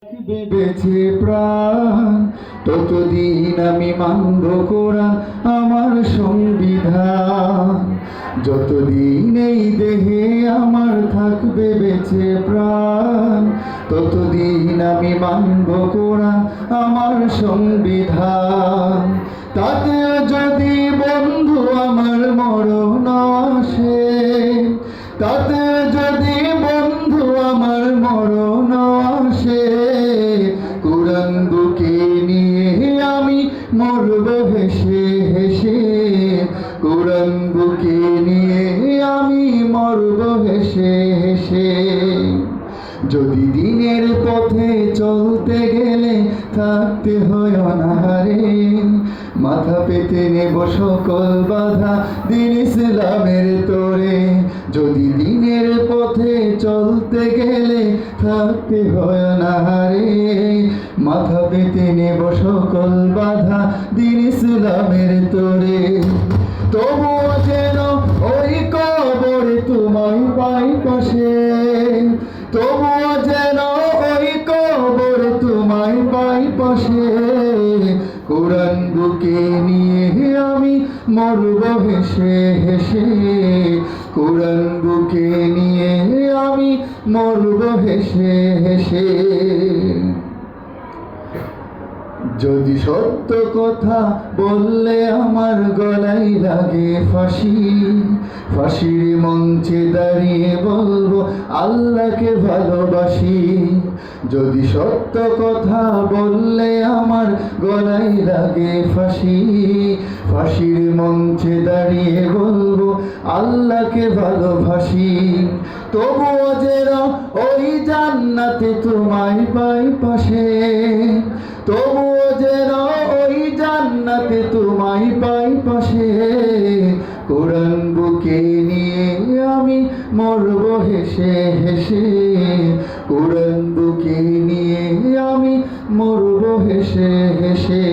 বেঁচে প্রাণ ততদিন আমি মানব কোরআন আমার সংবিধান। যতদিন এই দেহে আমার থাকবে বেঁচে প্রাণ ততদিন আমি মানব কোরআন আমার সংবিধান। তাতে যদি বন্ধু আমার মরণ আসে, তাতে যদি বন্ধু আমার মরণ আসে, কোরআন বুকে নিয়ে আমি মরব হেসে হেসে। কোরআন বুকে নিয়ে আমি মরব হেসে হেসে। যদি দিনের পথে চলতে গেলে থাকতে হয় অনাহারে, মাথা পেতে নেব সকল বাধা দিন ইসলামের তোরে। যদি দিনের পথে চলতে গেলে থাকতে হয় অনাহারে, মাথা পেতে নেব সকল বাধা দিন ইসলামের তোরে। তবুও যেন ওই কবরে তোমায় পাই পাশে, তবুও যেন ওই কবরে তোমায় পাই পাশে। কোরআন বুকে নিয়ে আমি মরব হেসে হেসে। কোরআন বুকে নিয়ে আমি মরব হেসে হেসে। যদি সত্য কথা বললে আমার গলায় লাগে ফাঁসি, ফাঁসির মঞ্চে দাঁড়িয়ে বলবো আল্লাহকে ভালোবাসি। যদি সত্য কথা বললে আমার গলায় লাগে ফাঁসি, ফাঁসির মঞ্চে দাঁড়িয়ে বলবো আল্লাহকে ভালোবাসি। তবুও যেন ওই জান্নাতে তোমায় পাই পাশে, তবুও যেন ওই জান্নাতে তোমায় পাই পাশে। কোরআন বুকে নিয়ে আমি মরব হেসে হেসে। কোরআন বুকে নিয়ে আমি মরব হেসে হেসে।